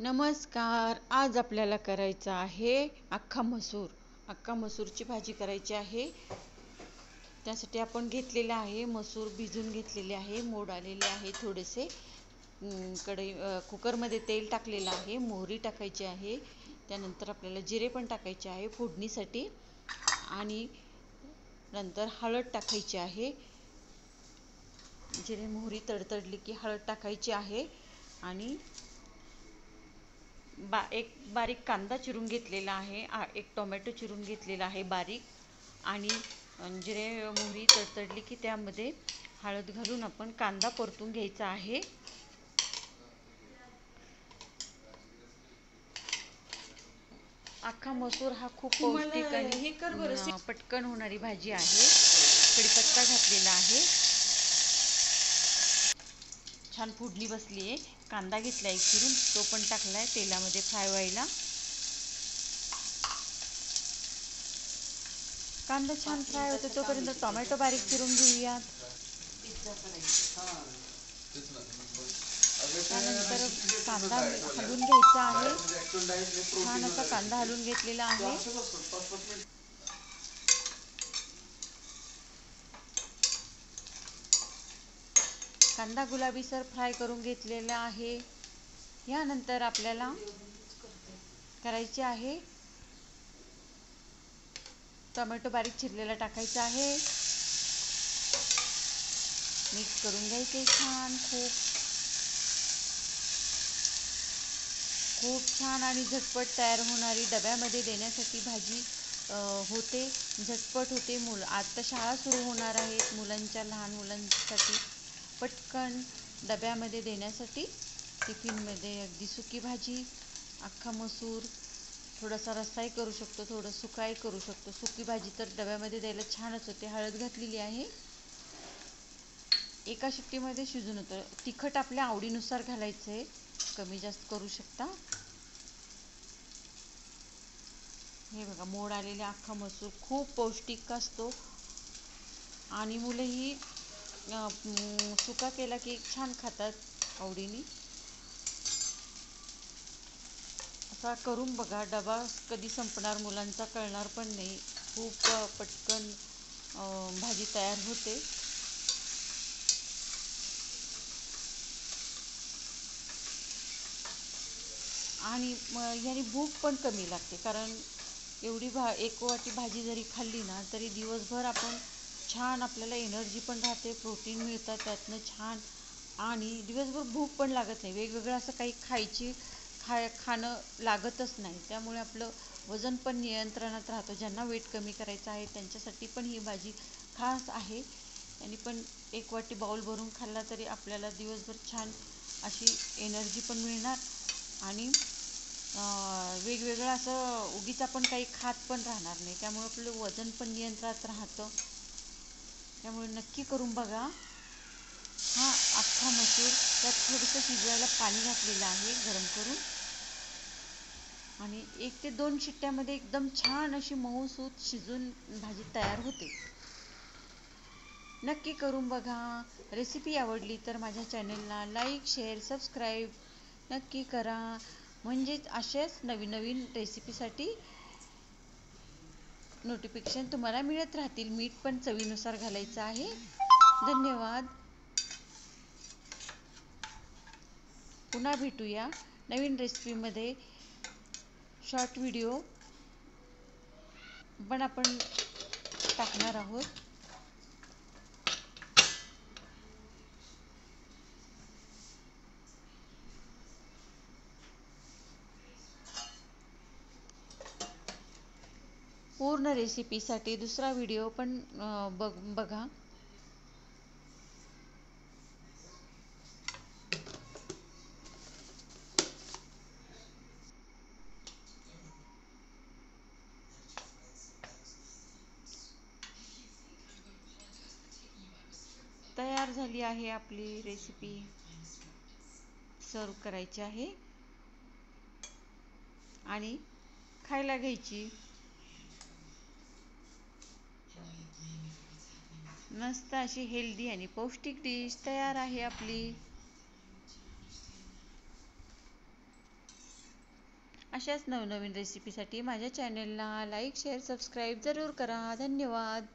नमस्कार. आज आपल्याला करायचं आहे अख्खा मसूर. अख्खा मसूरची भाजी करायची आहे. त्यासाठी आपण घेतलेला आहे मसूर भिजून घेतलेले आहे, मोड आलेले आहे थोडेसे. कुकरमध्ये तेल टाकलेलं आहे, मोहरी टाकायची आहे, त्यानंतर आपल्याला जिरे पण टाकायचे आहे फोडणीसाठी, आणि नंतर हळद टाकायची आहे. जिरे मोहरी तडतडली की हळद टाकायची आहे, आणि एक बारीक कांदा चिरून घेतलेला आहे, एक टोमॅटो चिरून घेतलेला आहे बारीक, आणि जिरे मोहरी तडतडली की त्यामध्ये हळद घालून आपण कांदा परतून घ्यायचा आहे. अख्खा मसूर हा खूप पौष्टिक आणि पटकन होणारी भाजी आहे. कढीपत्ता घातलेला आहे, छान फोडणी बसली आहे. कांदा घेतला एक चिरून, तो पण टाकलाय तेलामध्ये फ्राय व्हायला. कांदा छान फ्राय होतो तोपर्यंत टोमॅटो बारीक चिरून घेऊयात. त्यानंतर कांदा हलवून घ्यायचा आहे. छान असा कांदा हलवून घेतलेला आहे. कांदा गुलाबीसर फ्राय करून घेतलेला आहे. यानंतर आपल्याला करायचे आहे टोमॅटो बारीक चिरलेला टाकायचा आहे. मिक्स करून घ्यायचे छान. खूप छान आणि झटपट तयार होणारी, डब्यामध्ये देण्यासाठी भाजी होते, झटपट होते. आता शाळा सुरू होणार आहेत मुलांच्या, लहान मुलांसाठी पटकन डब्यामध्ये देण्यासाठी, टिफिनमध्ये अगदी सुकी भाजी. अख्खा मसूर थोडासा रस्साही करू शकतो, थोडं सुकाही करू शकतो. सुकी भाजी तर डब्यामध्ये द्यायला छानच होते. हळद घातलेली आहे, एका शिट्टीमध्ये शिजून होतं. तिखट आपल्या आवडीनुसार घालायचं आहे, कमी जास्त करू शकता. हे बघा, मोड आलेले अख्खा मसूर खूप पौष्टिक असतो, आणि मुलंही सुका केला की छान खातात आवडीने. असा करून बघा, डबा कधी संपणार मुलांचा कळणार पण नाही. खूप पटकन भाजी तयार होते. आणि याने भूक पण कमी लागते, कारण एवढी एक वाटी भाजी जरी खाल्ली ना तरी दिवसभर आपण छान, आपल्याला एनर्जी पण राहते, प्रोटीन मिळतात त्यातनं छान, आणि दिवसभर भूक पण लागत नाही. वेगवेगळं असं काही खाणं लागतच नाही. त्यामुळे आपलं वजन पण नियंत्रणात राहतं. ज्यांना वेट कमी करायचं आहे त्यांच्यासाठी पण ही भाजी खास आहे. आणि पण एक वाटी बाउल भरून खाल्ला तरी आपल्याला दिवसभर छान अशी एनर्जी पण मिळणार, आणि वेगवेगळं असं उगीच आपण काही खात पण राहणार नाही. त्यामुळे आपलं वजन पण नियंत्रणात राहतं. त्यामुळे नक्की करून बघा. हा अख्खा मसूर, त्यात थोडंसं शिजवायला पाणी घातलेलं आहे गरम करून, आणि 1 ते 2 शिट्ट्यामध्ये एकदम छान अशी मऊसूत शिजून भाजी तयार होते. नक्की करून बघा. रेसिपी आवडली तर माझ्या चॅनलला लाईक, शेअर, सबस्क्राईब नक्की करा, म्हणजेच अशाच नवीन नवीन रेसिपीसाठी नोटिफिकेशन तुम्हाला मिळत राहतील. मीठ पण चवीनुसार घालायचं आहे. धन्यवाद. पुन्हा भेटूया नवीन रेसिपीमध्ये. शॉर्ट व्हिडिओ पण आपण टाकणार आहोत. पूर्ण रेसिपीसाठी दुसरा व्हिडिओ पण बघा. तयार झाली आहे आपली रेसिपी. सर्व करायची आहे आणि खायला घ्यायची. मस्त अशी हेल्दी आणि पौष्टिक डिश तयार आहे आपली. अशाच नवनवीन रेसिपीसाठी माझ्या चॅनलला लाईक शेअर सबस्क्राईब जरूर करा. धन्यवाद.